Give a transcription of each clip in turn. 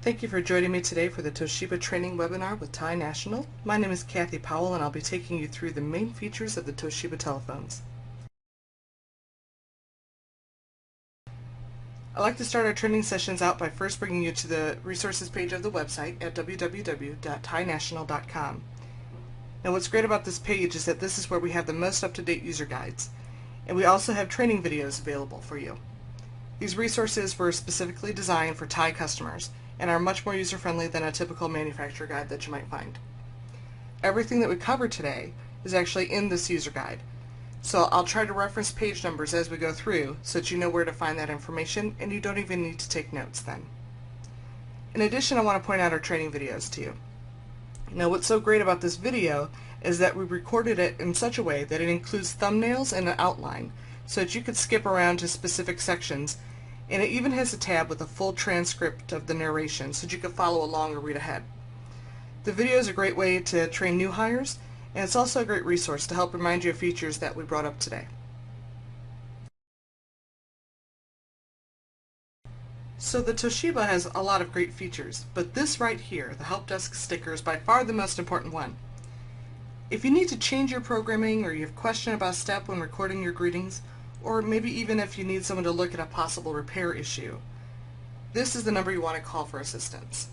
Thank you for joining me today for the Toshiba training webinar with Thai National. My name is Kathy Powell and I'll be taking you through the main features of the Toshiba telephones. I like to start our training sessions out by first bringing you to the resources page of the website at www.thainational.com. Now what's great about this page is that this is where we have the most up-to-date user guides, and we also have training videos available for you. These resources were specifically designed for Thai customers and are much more user-friendly than a typical manufacturer guide that you might find. Everything that we cover today is actually in this user guide, so I'll try to reference page numbers as we go through so that you know where to find that information and you don't even need to take notes then. In addition, I want to point out our training videos to you. Now what's so great about this video is that we recorded it in such a way that it includes thumbnails and an outline so that you could skip around to specific sections, and it even has a tab with a full transcript of the narration so that you can follow along or read ahead. The video is a great way to train new hires, and it's also a great resource to help remind you of features that we brought up today. So the Toshiba has a lot of great features, but this right here, the help desk sticker, is by far the most important one. If you need to change your programming or you have a question about a step when recording your greetings, or maybe even if you need someone to look at a possible repair issue, this is the number you want to call for assistance.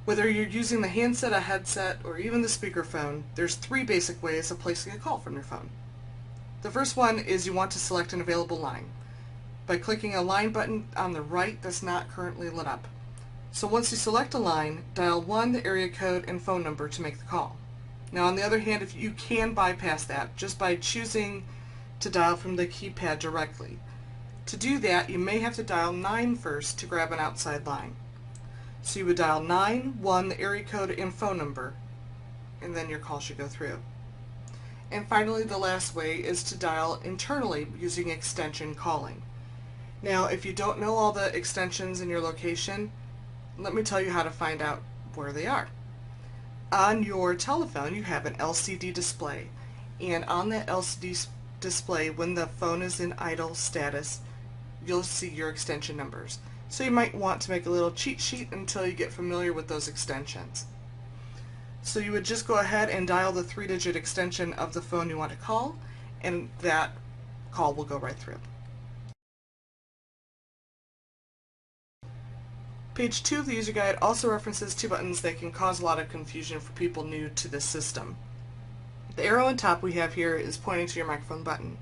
Whether you're using the handset, a headset, or even the speakerphone, there's three basic ways of placing a call from your phone. The first one is you want to select an available line by clicking a line button on the right that's not currently lit up. So once you select a line, dial 1, the area code, and phone number to make the call. Now on the other hand, if you can bypass that just by choosing to dial from the keypad directly. To do that, you may have to dial 9 first to grab an outside line. So you would dial 9, 1, the area code, and phone number, and then your call should go through. And finally, the last way is to dial internally using extension calling. Now, if you don't know all the extensions in your location, let me tell you how to find out where they are. On your telephone, you have an LCD display, and on that LCD display, when the phone is in idle status, you'll see your extension numbers. So you might want to make a little cheat sheet until you get familiar with those extensions. So you would just go ahead and dial the 3-digit extension of the phone you want to call, and that call will go right through. Page 2 of the user guide also references two buttons that can cause a lot of confusion for people new to this system. The arrow on top we have here is pointing to your microphone button.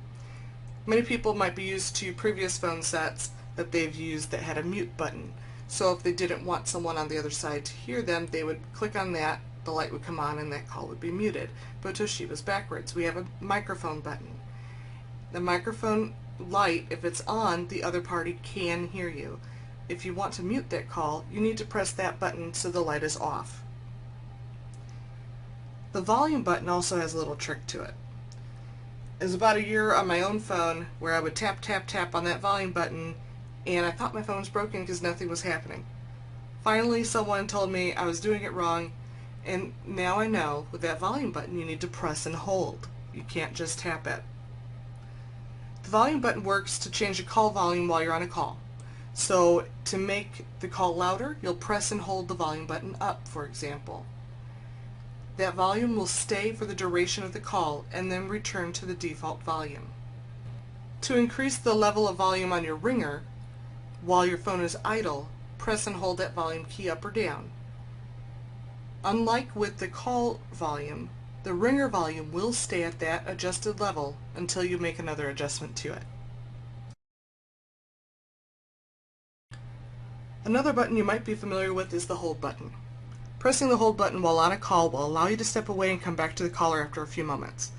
Many people might be used to previous phone sets that they've used that had a mute button. So if they didn't want someone on the other side to hear them, they would click on that, the light would come on, and that call would be muted. But Toshiba's backwards. We have a microphone button. The microphone light, if it's on, the other party can hear you. If you want to mute that call, you need to press that button so the light is off. The volume button also has a little trick to it. It was about a year on my own phone where I would tap, tap, tap on that volume button, and I thought my phone was broken because nothing was happening. Finally, someone told me I was doing it wrong, and now I know with that volume button you need to press and hold. You can't just tap it. The volume button works to change the call volume while you're on a call. So to make the call louder, you'll press and hold the volume button up, for example. That volume will stay for the duration of the call and then return to the default volume. To increase the level of volume on your ringer while your phone is idle, press and hold that volume key up or down. Unlike with the call volume, the ringer volume will stay at that adjusted level until you make another adjustment to it. Another button you might be familiar with is the hold button. Pressing the hold button while on a call will allow you to step away and come back to the caller after a few moments.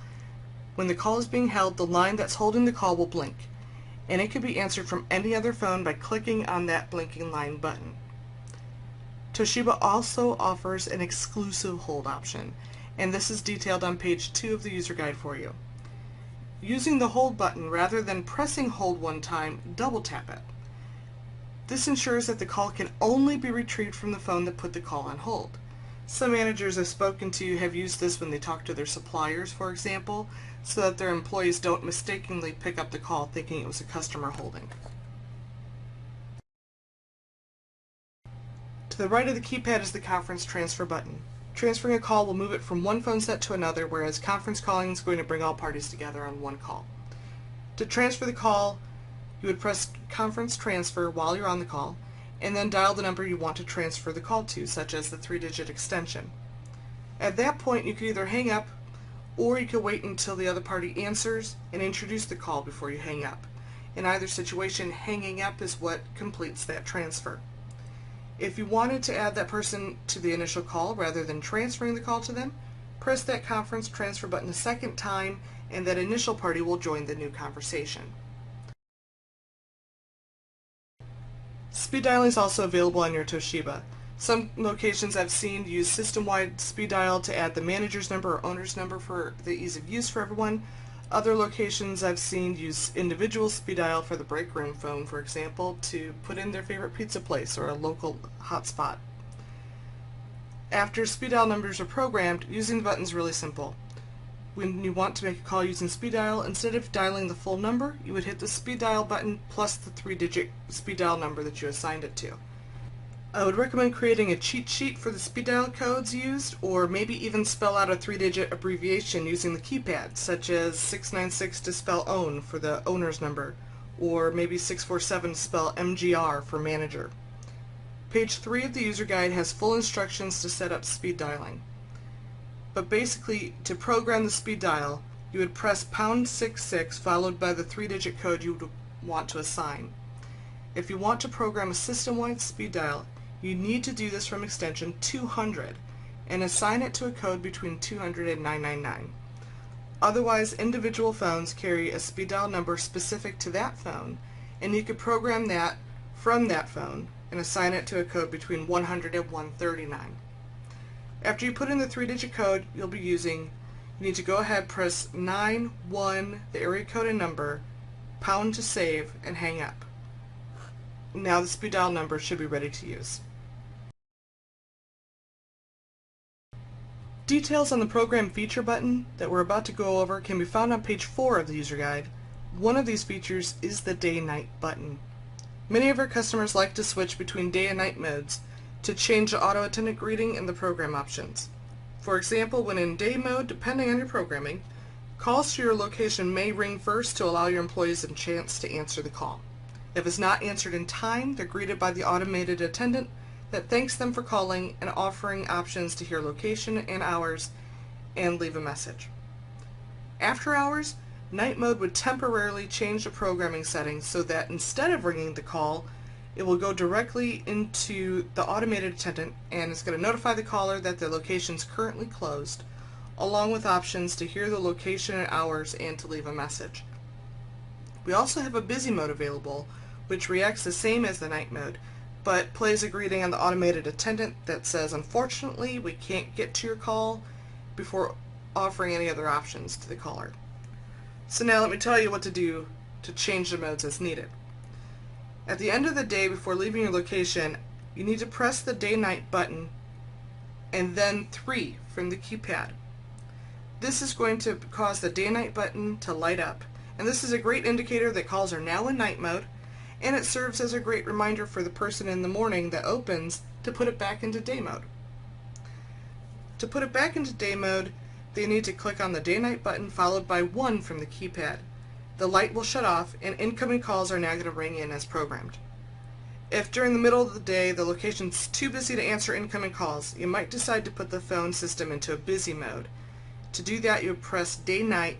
When the call is being held, the line that's holding the call will blink, and it can be answered from any other phone by clicking on that blinking line button. Toshiba also offers an exclusive hold option, and this is detailed on page 2 of the user guide for you. Using the hold button rather than pressing hold one time, double tap it. This ensures that the call can only be retrieved from the phone that put the call on hold. Some managers I've spoken to have used this when they talk to their suppliers, for example, so that their employees don't mistakenly pick up the call thinking it was a customer holding. To the right of the keypad is the conference transfer button. Transferring a call will move it from one phone set to another, whereas conference calling is going to bring all parties together on one call. To transfer the call, you would press conference transfer while you're on the call, and then dial the number you want to transfer the call to, such as the 3-digit extension. At that point, you can either hang up, or you can wait until the other party answers and introduce the call before you hang up. In either situation, hanging up is what completes that transfer. If you wanted to add that person to the initial call rather than transferring the call to them, press that conference transfer button a second time, and that initial party will join the new conversation. Speed dialing is also available on your Toshiba. Some locations I've seen use system-wide speed dial to add the manager's number or owner's number for the ease of use for everyone. Other locations I've seen use individual speed dial for the break room phone, for example, to put in their favorite pizza place or a local hotspot. After speed dial numbers are programmed, using the button is really simple. When you want to make a call using speed dial, instead of dialing the full number, you would hit the speed dial button plus the 3-digit speed dial number that you assigned it to. I would recommend creating a cheat sheet for the speed dial codes used, or maybe even spell out a 3-digit abbreviation using the keypad, such as 696 to spell own for the owner's number, or maybe 647 to spell MGR for manager. Page 3 of the user guide has full instructions to set up speed dialing. But basically, to program the speed dial, you would press #66 followed by the 3-digit code you would want to assign. If you want to program a system-wide speed dial, you need to do this from extension 200 and assign it to a code between 200 and 999. Otherwise, individual phones carry a speed dial number specific to that phone, and you could program that from that phone and assign it to a code between 100 and 139. After you put in the 3-digit code you'll be using, you need to go ahead, press 91, the area code and number, # to save, and hang up. Now the speed dial number should be ready to use. Details on the Program Feature button that we're about to go over can be found on page 4 of the user guide. One of these features is the Day-Night button. Many of our customers like to switch between day and night modes to change the auto attendant greeting and the program options. For example, when in day mode, depending on your programming, calls to your location may ring first to allow your employees a chance to answer the call. If it's not answered in time, they're greeted by the automated attendant that thanks them for calling and offering options to hear location and hours and leave a message. After hours, night mode would temporarily change the programming settings so that instead of ringing the call, it will go directly into the automated attendant and it's going to notify the caller that their location is currently closed, along with options to hear the location and hours and to leave a message. We also have a busy mode available, which reacts the same as the night mode, but plays a greeting on the automated attendant that says, "Unfortunately, we can't get to your call," before offering any other options to the caller. So now let me tell you what to do to change the modes as needed. At the end of the day, before leaving your location, you need to press the Day-Night button and then 3 from the keypad. This is going to cause the Day-Night button to light up, and this is a great indicator that calls are now in night mode, and it serves as a great reminder for the person in the morning that opens to put it back into day mode. To put it back into day mode, they need to click on the Day-Night button followed by 1 from the keypad. The light will shut off and incoming calls are now going to ring in as programmed. If during the middle of the day the location's too busy to answer incoming calls, you might decide to put the phone system into a busy mode. To do that, you would press Day-Night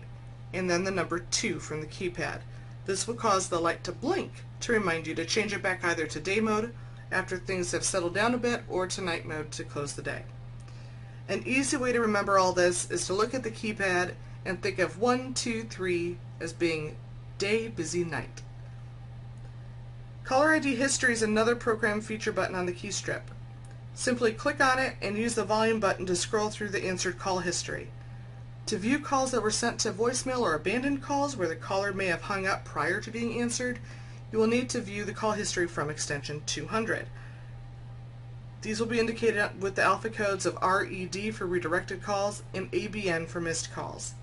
and then the number 2 from the keypad. This will cause the light to blink to remind you to change it back either to day mode after things have settled down a bit or to night mode to close the day. An easy way to remember all this is to look at the keypad and think of 1, 2, 3 as being day, busy, night. Caller ID History is another program feature button on the key strip. Simply click on it and use the volume button to scroll through the answered call history. To view calls that were sent to voicemail or abandoned calls where the caller may have hung up prior to being answered, you will need to view the call history from extension 200. These will be indicated with the alpha codes of RED for redirected calls and ABN for missed calls.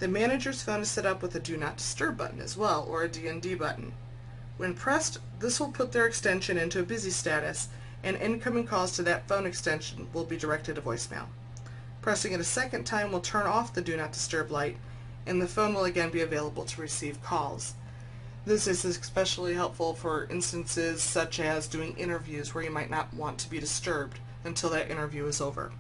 The manager's phone is set up with a Do Not Disturb button as well, or a DND button. When pressed, this will put their extension into a busy status and incoming calls to that phone extension will be directed to voicemail. Pressing it a second time will turn off the Do Not Disturb light, and the phone will again be available to receive calls. This is especially helpful for instances such as doing interviews where you might not want to be disturbed until that interview is over.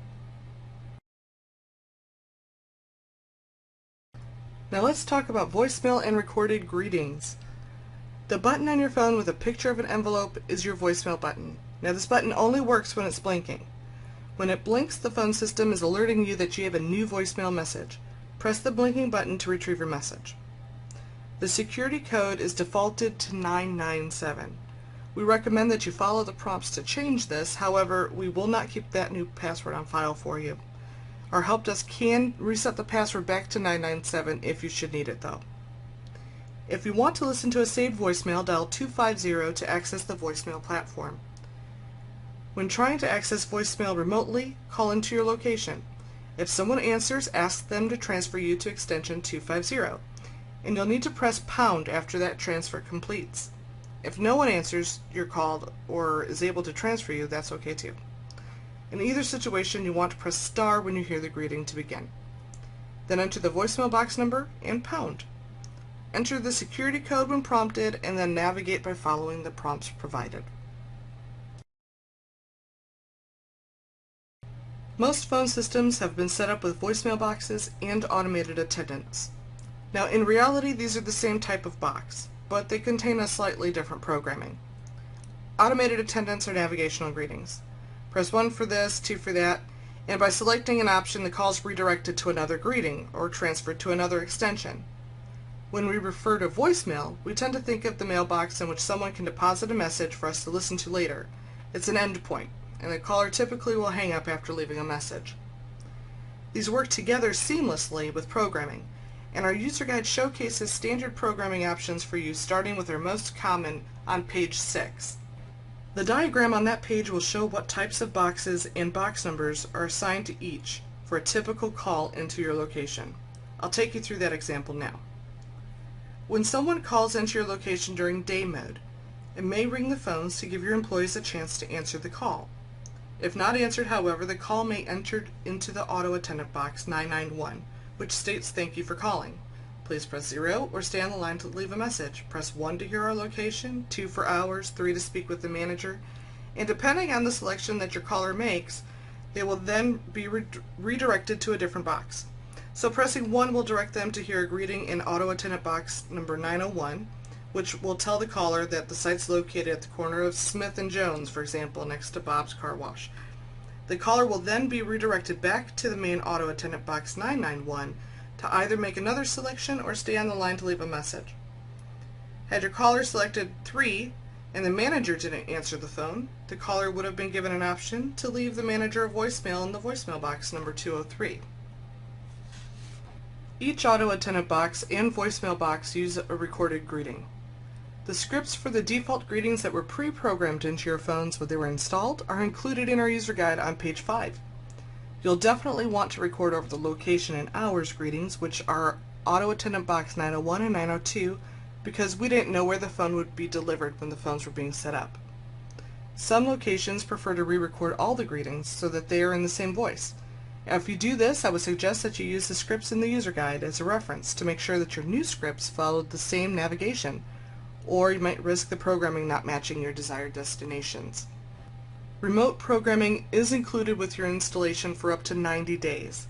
Now let's talk about voicemail and recorded greetings. The button on your phone with a picture of an envelope is your voicemail button. Now this button only works when it's blinking. When it blinks, the phone system is alerting you that you have a new voicemail message. Press the blinking button to retrieve your message. The security code is defaulted to 997. We recommend that you follow the prompts to change this, however, we will not keep that new password on file for you. Our help desk can reset the password back to 997 if you should need it though. If you want to listen to a saved voicemail, dial 250 to access the voicemail platform. When trying to access voicemail remotely, call into your location. If someone answers, ask them to transfer you to extension 250, and you'll need to press pound after that transfer completes. If no one answers your call or is able to transfer you, that's okay too. In either situation, you want to press star when you hear the greeting to begin. Then enter the voicemail box number and pound. Enter the security code when prompted, and then navigate by following the prompts provided. Most phone systems have been set up with voicemail boxes and automated attendants. Now in reality these are the same type of box, but they contain a slightly different programming. Automated attendants are navigational greetings. Press 1 for this, 2 for that, and by selecting an option the call is redirected to another greeting or transferred to another extension. When we refer to voicemail, we tend to think of the mailbox in which someone can deposit a message for us to listen to later. It's an endpoint, and the caller typically will hang up after leaving a message. These work together seamlessly with programming, and our user guide showcases standard programming options for you, starting with our most common on page 6. The diagram on that page will show what types of boxes and box numbers are assigned to each for a typical call into your location. I'll take you through that example now. When someone calls into your location during day mode, it may ring the phones to give your employees a chance to answer the call. If not answered, however, the call may enter into the auto attendant box 991, which states thank you for calling. Please press 0 or stay on the line to leave a message. Press 1 to hear our location, 2 for hours, 3 to speak with the manager, and depending on the selection that your caller makes, they will then be redirected to a different box. So pressing 1 will direct them to hear a greeting in auto attendant box number 901, which will tell the caller that the site's located at the corner of Smith and Jones, for example, next to Bob's Car Wash. The caller will then be redirected back to the main auto attendant box 991 to either make another selection or stay on the line to leave a message. Had your caller selected 3 and the manager didn't answer the phone, the caller would have been given an option to leave the manager a voicemail in the voicemail box number 203. Each auto attendant box and voicemail box use a recorded greeting. The scripts for the default greetings that were pre-programmed into your phones when they were installed are included in our user guide on page 5. You'll definitely want to record over the location and hours greetings, which are auto attendant box 901 and 902, because we didn't know where the phone would be delivered when the phones were being set up. Some locations prefer to re-record all the greetings so that they are in the same voice. Now, if you do this, I would suggest that you use the scripts in the user guide as a reference to make sure that your new scripts followed the same navigation, or you might risk the programming not matching your desired destinations. Remote programming is included with your installation for up to 90 days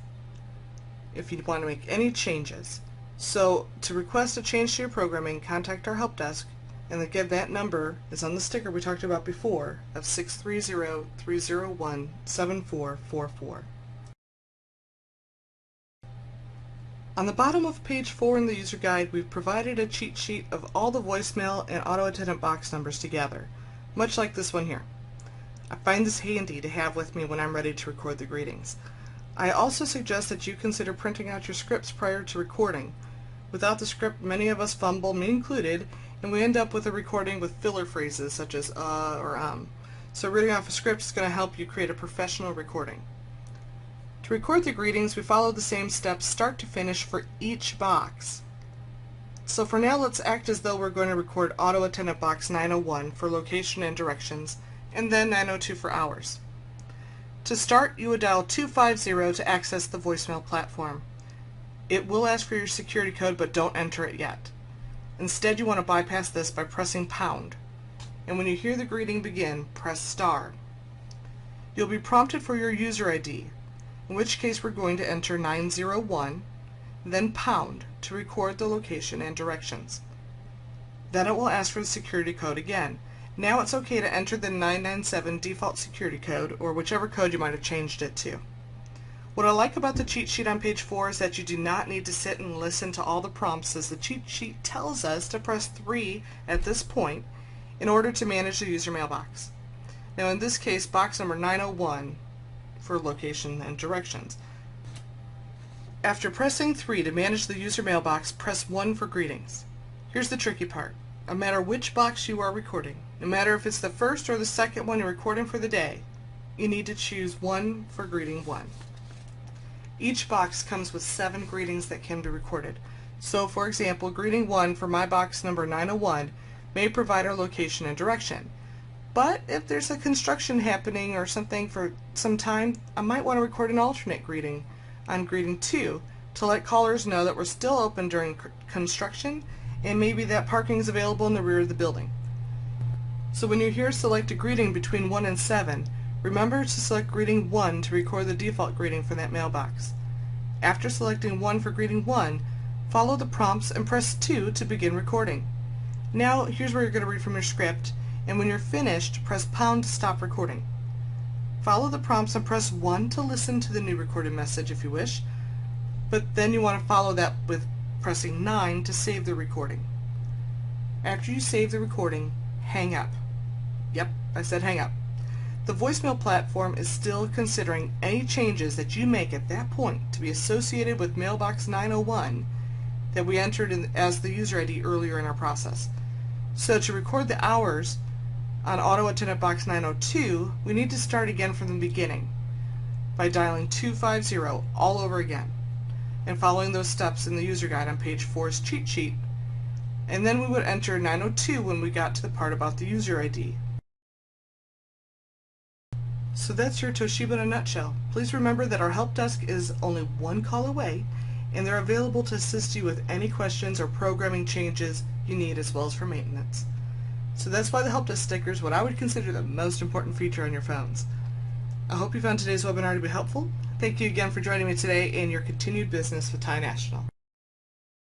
if you want to make any changes. So to request a change to your programming, contact our help desk, and again that number is on the sticker we talked about before of 630-301-7444. On the bottom of page 4 in the user guide, we've provided a cheat sheet of all the voicemail and auto attendant box numbers together, much like this one here. I find this handy to have with me when I'm ready to record the greetings. I also suggest that you consider printing out your scripts prior to recording. Without the script, many of us fumble, me included, and we end up with a recording with filler phrases such as or So reading off a script is going to help you create a professional recording. To record the greetings, we follow the same steps start to finish for each box. So for now, let's act as though we're going to record auto attendant box 901 for location and directions, and then 902 for hours. To start, you would dial 250 to access the voicemail platform. It will ask for your security code, but don't enter it yet. Instead, you want to bypass this by pressing pound. And when you hear the greeting begin, press star. You'll be prompted for your user ID, in which case we're going to enter 901, then pound to record the location and directions. Then it will ask for the security code again. Now it's okay to enter the 997 default security code, or whichever code you might have changed it to. What I like about the cheat sheet on page 4 is that you do not need to sit and listen to all the prompts, as the cheat sheet tells us to press 3 at this point in order to manage the user mailbox. Now in this case, box number 901 for location and directions. After pressing 3 to manage the user mailbox, press 1 for greetings. Here's the tricky part. No matter which box you are recording, no matter if it's the first or the second one you're recording for the day, you need to choose 1 for greeting 1. Each box comes with 7 greetings that can be recorded. So for example, greeting 1 for my box number 901 may provide our location and direction. But if there's a construction happening or something for some time, I might want to record an alternate greeting on greeting 2 to let callers know that we're still open during construction and maybe that parking is available in the rear of the building. So when you hear select a greeting between 1 and 7, remember to select greeting 1 to record the default greeting for that mailbox. After selecting 1 for greeting 1, follow the prompts and press 2 to begin recording. Now here's where you're going to read from your script, and when you're finished, press pound to stop recording. Follow the prompts and press 1 to listen to the new recorded message if you wish, but then you want to follow that with pressing 9 to save the recording. After you save the recording, hang up. Yep, I said hang up. The voicemail platform is still considering any changes that you make at that point to be associated with mailbox 901 that we entered in as the user ID earlier in our process. So to record the hours on auto attendant box 902, we need to start again from the beginning by dialing 250 all over again and following those steps in the user guide on page 4's cheat sheet, and then we would enter 902 when we got to the part about the user ID. So that's your Toshiba in a nutshell. Please remember that our help desk is only one call away, and they're available to assist you with any questions or programming changes you need, as well as for maintenance. So that's why the help desk sticker is what I would consider the most important feature on your phones. I hope you found today's webinar to be helpful. Thank you again for joining me today in your continued business with Thai National.